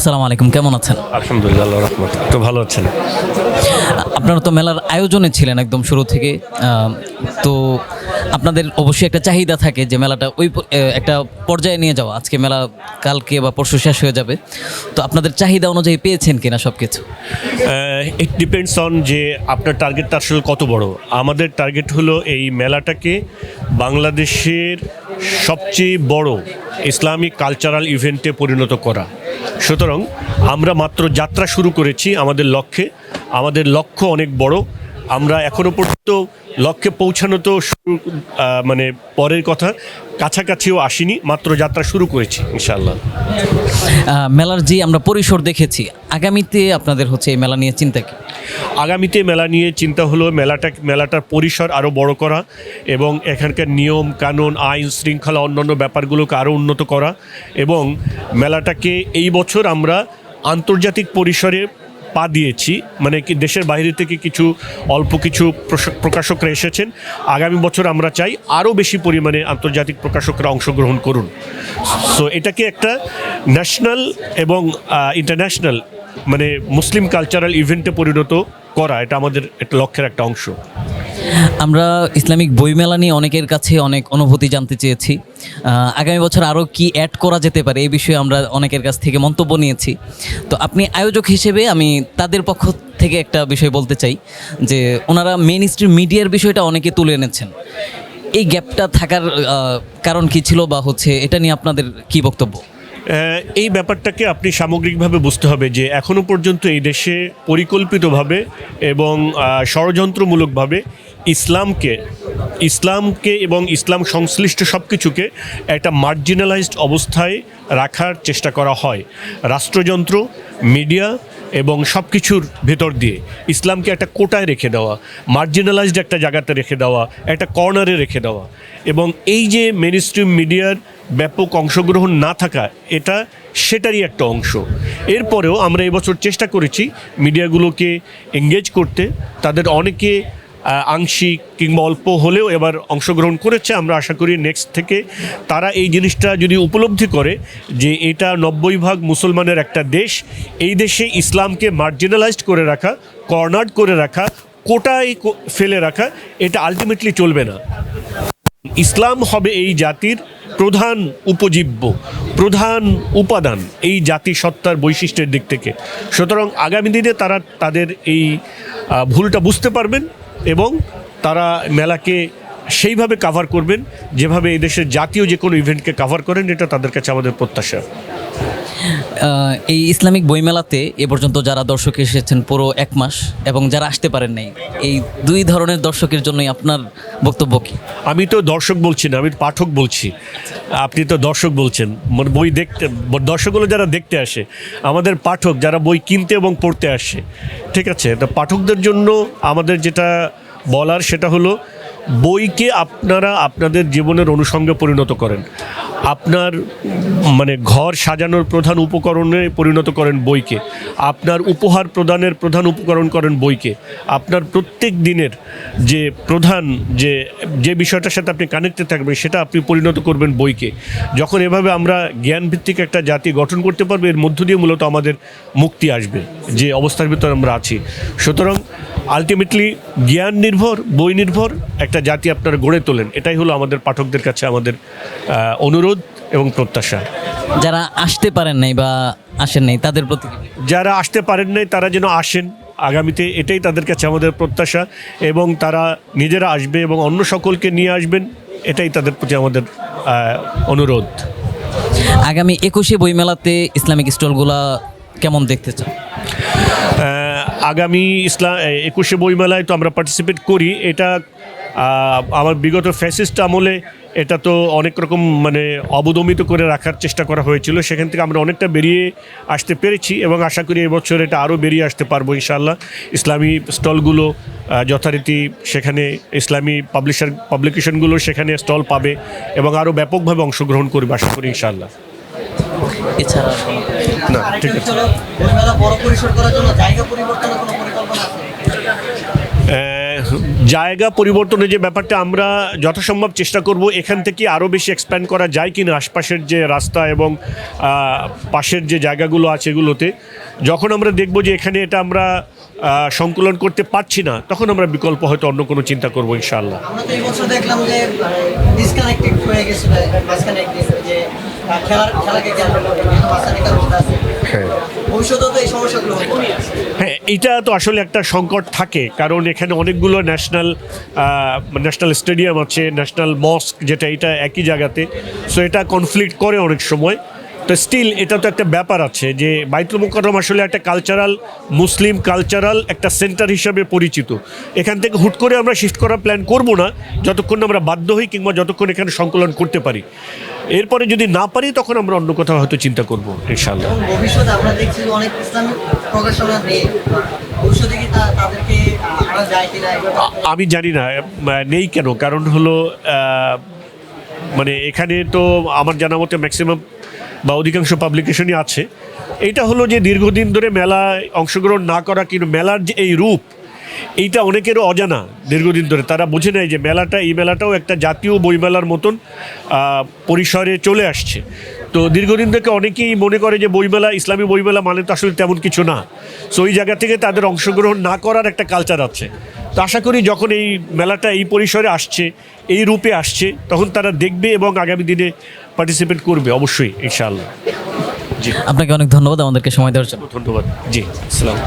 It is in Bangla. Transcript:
আসসালামু আলাইকুম, কেমন আছেন? আলহামদুলিল্লাহ, আল্লাহর রহমতে তো ভালো আছেন। আপনারা তো মেলার আয়োজনে ছিলেন একদম শুরু থেকে। তো আপনাদের অবশ্যই একটা চাহিদা থাকে যে মেলাটা একটা পর্যায়ে নিয়ে যাওয়া। আজকে মেলা কালকে বা পরশু শেষ হয়ে যাবে, তো আপনাদের চাহিদা অনুযায়ী পেয়েছেন কিনা সব কিছু? ইট ডিপেন্ডস অন যে আপনার টার্গেটটা আসলে কত বড়। আমাদের টার্গেট হলো এই মেলাটাকে বাংলাদেশের সবচেয়ে বড় ইসলামিক কালচারাল ইভেন্টে পরিণত করা। সুতরাং আমরা মাত্র যাত্রা শুরু করেছি আমাদের লক্ষ্য অনেক বড়। আমরা এখনও পর্যন্ত লক্ষ্যে পৌঁছানো তো মানে পরের কথা, কাছাকাছিও আসিনি, মাত্র যাত্রা শুরু করেছি ইনশাআল্লাহ। মেলার যে আমরা পরিসর দেখেছি, আগামীতে আপনাদের হচ্ছে এই মেলা নিয়ে চিন্তা কি? আগামীতে মেলা নিয়ে চিন্তা হলো মেলাটার পরিসর আরও বড় করা এবং এখানকার নিয়ম কানুন, আইন শৃঙ্খলা, অন্যান্য ব্যাপারগুলোকে আরও উন্নত করা এবং মেলাটাকে এই বছর আমরা আন্তর্জাতিক পরিসরে পা দিয়েছি। মানে কি, দেশের বাইরে থেকে অল্প কিছু প্রকাশকরা এসেছেন। আগামী বছর আমরা চাই আরও বেশি পরিমাণে আন্তর্জাতিক প্রকাশকরা অংশগ্রহণ করুন। সো এটাকে একটা ন্যাশনাল এবং ইন্টারন্যাশনাল মানে মুসলিম কালচারাল ইভেন্টে পরিণত করা, এটা আমাদের একটা লক্ষ্যের একটা অংশ। আমরা ইসলামিক বইমেলা নিয়ে অনেকের কাছে অনেক অনুভূতি জানতে চেয়েছি। আগামী বছর আরও কি অ্যাড করা যেতে পারে এই বিষয়ে আমরা অনেকের কাছ থেকে মন্তব্য নিয়েছি। তো আপনি আয়োজক হিসেবে আমি তাদের পক্ষ থেকে একটা বিষয় বলতে চাই যে ওনারা মেইন স্ট্রিম মিডিয়ার বিষয়টা অনেকে তুলে এনেছেন। এই গ্যাপটা থাকার কারণ কি ছিল, বা হচ্ছে এটা নিয়ে আপনাদের কি বক্তব্য? এই ব্যাপারটাকে আপনি সামগ্রিকভাবে বুঝতে হবে যে এখনও পর্যন্ত এই দেশে পরিকল্পিতভাবে এবং ষড়যন্ত্রমূলকভাবে ইসলামকে এবং ইসলাম সংশ্লিষ্ট সব কিছুকে একটা মার্জিনালাইজড অবস্থায় রাখার চেষ্টা করা হয়। রাষ্ট্রযন্ত্র, মিডিয়া এবং সব কিছুর ভেতর দিয়ে ইসলামকে একটা কোটায় রেখে দেওয়া, মার্জিনালাইজড একটা জায়গাতে রেখে দেওয়া, একটা কর্নারে রেখে দেওয়া। এবং এই যে মেইনস্ট্রিম মিডিয়ার ব্যাপক অংশগ্রহণ না থাকা, এটা সেটারই একটা অংশ। এরপরেও আমরা এবছর চেষ্টা করেছি মিডিয়াগুলোকে এঙ্গেজ করতে। তাদের অনেকে আংশিক কিংবা অল্প হলেও এবার অংশগ্রহণ করেছে। আমরা আশা করি নেক্সট থেকে তারা এই জিনিসটা যদি উপলব্ধি করে যে এটা 90% মুসলমানের একটা দেশ, এই দেশে ইসলামকে মার্জিনালাইজড করে রাখা, কর্নার্ড করে রাখা, কোটায় ফেলে রাখা, এটা আলটিমেটলি চলবে না। ইসলাম হবে এই জাতির প্রধান উপজীব্য, প্রধান উপাদান এই জাতিসত্তার বৈশিষ্ট্যের দিক থেকে। সুতরাং আগামী দিনে তারা তাদের এই ভুলটা বুঝতে পারবেন এবং তারা মেলাকে সেইভাবে কাভার করবেন যেভাবে এই দেশের জাতীয় যে কোনো ইভেন্টকে কাভার করেন। এটা তাদের কাছে আমাদের প্রত্যাশা। এই ইসলামিক বইমেলাতে এ পর্যন্ত যারা দর্শক এসেছেন পুরো 1 মাস এবং যারা আসতে পারেন নাই, এই দুই ধরনের দর্শকের জন্যই আপনার বক্তব্য কি? আমি তো দর্শক বলছি না, আমি পাঠক বলছি। আপনি তো দর্শক বলছেন, বই দেখতে। দর্শকগুলো যারা দেখতে আসে, আমাদের পাঠক যারা বই কিনতে এবং পড়তে আসে, ঠিক আছে? তো পাঠকদের জন্য আমাদের যেটা বলার সেটা হলো, বইকে আপনারা আপনাদের জীবনের অনুষঙ্গে পরিণত করেন। আপনার মানে ঘর সাজানোর প্রধান উপকরণে পরিণত করেন বইকে। আপনার উপহার প্রদানের প্রধান উপকরণ করেন বইকে। আপনার প্রত্যেক দিনের যে প্রধান যে বিষয়টার সাথে আপনি কানেক্টেড থাকবেন, সেটা আপনি পরিণত করবেন বইকে। যখন এভাবে আমরা জ্ঞানভিত্তিক একটা জাতি গঠন করতে পারবো, এর মধ্য দিয়ে মূলত আমাদের মুক্তি আসবে যে অবস্থার ভিতরে আমরা আছি। সুতরাং আলটিমেটলি জ্ঞান নির্ভর, বই নির্ভর একটা জাতি আপনারা গড়ে তোলেন, এটাই হলো আমাদের পাঠকদের কাছে আমাদের অনুরোধ এবং প্রত্যাশা। যারা আসতে পারেন নাই বা আসেন নাই তাদের প্রতি? যারা আসতে পারেন নাই তারা যেন আসেন আগামীতে, এটাই তাদের কাছে আমাদের প্রত্যাশা। এবং তারা নিজেরা আসবে এবং অন্য সকলকে নিয়ে আসবেন, এটাই তাদের প্রতি আমাদের অনুরোধ। আগামী 21শে বইমেলাতে ইসলামিক স্টলগুলা কেমন দেখতে চান? আগামী 21শে বইমেলায় তো আমরা পার্টিসিপেট করি। এটা আমার বিগত ফ্যাসিস্ট আমলে এটা তো অনেক রকম মানে অবদমিত করে রাখার চেষ্টা করা হয়েছিল। সেখান থেকে আমরা অনেকটা বেরিয়ে আসতে পেরেছি এবং আশা করি এবছর এটা আরও বেরিয়ে আসতে পারবো ইনশাআল্লাহ। ইসলামী স্টলগুলো যথারীতি সেখানে, ইসলামী পাবলিকেশনগুলো সেখানে স্টল পাবে এবং আরও ব্যাপকভাবে অংশগ্রহণ করবে আশা করি ইনশাআল্লাহ। এছাড়া না, ঠিক আছে। জায়গা পরিবর্তনের যে ব্যাপারটা আমরা যথাসম্ভব চেষ্টা করব এখান থেকে আরও বেশি এক্সপ্যান্ড করা যায় কিনা আশপাশের যে রাস্তা এবং পাশের যে জায়গাগুলো আছে এগুলোতে। যখন আমরা দেখব যে এখানে এটা আমরা সংকুলন করতে পারছি না, তখন আমরা বিকল্প হয়তো অন্য কোনো চিন্তা করবো ইনশাআল্লাহ। আমরা তো এই বছর দেখলাম যে ডিসকানেক্টেড হয়ে গেছিল মাঝখানে একদিন যে খেলাকে কেন্দ্র করে মাঝখানে একটা রোড আছে। ভবিষ্যতেও তো এই সমস্যাগুলো হবে। হ্যাঁ, এটা তো আসলে একটা সংকট থাকে, কারণ এখানে অনেকগুলো ন্যাশনাল স্টেডিয়াম আছে, ন্যাশনাল মস্ক, যেটা এটা একই জায়গাতে। সো এটা কনফ্লিক্ট করে অনেক সময়। তো স্টিল এটা তো একটা ব্যাপার আছে যে বাইতুল মুকাররম আসলে একটা কালচারাল, মুসলিম কালচারাল একটা সেন্টার হিসাবে পরিচিত। এখান থেকে হুট করে আমরা শিফট করার প্ল্যান করব না যতক্ষণ না আমরা বাধ্য হই, কিংবা যতক্ষণ এখানে সংকলন করতে পারি। এরপরে যদি না পারি তখন আমরা অন্য কোথাও হয়তো চিন্তা করব ইনশাআল্লাহ। ভবিষ্যতে আমরা দেখছি যে অনেক ইসলামিক প্রকাশনা নেই, ভবিষ্যতে কি তাদেরকে আনা যায় কিনা? আমি জানি না নেই কেন, কারণ হলো মানে এখানে তো আমার জানা মতে ম্যাক্সিমাম বা অধিকাংশ পাবলিকেশনই আছে। এইটা হলো যে দীর্ঘদিন ধরে মেলায় অংশগ্রহণ না করা, কিন্তু মেলার যে এই রূপ, এইটা অনেকেরও অজানা। দীর্ঘদিন ধরে তারা বুঝে নেয় যে এই মেলাটাও একটা জাতীয় বইমেলার মতন পরিসরে চলে আসছে। তো দীর্ঘদিন থেকে অনেকেই মনে করে যে বইমেলা, ইসলামী বইমেলা মানে তো আসলে তেমন কিছু না। সো ওই জায়গা থেকে তাদের অংশগ্রহণ না করার একটা কালচার আছে। তো আশা করি যখন এই মেলাটা এই পরিসরে আসছে, এই রূপে আসছে, তখন তারা দেখবে এবং আগামী দিনে পার্টিসিপেট করবে অবশ্যই ইনশাআল্লাহ। জি, আপনাকে অনেক ধন্যবাদ আমাদেরকে সময় দেওয়ার জন্য। ধন্যবাদ। জি, আসসালাম।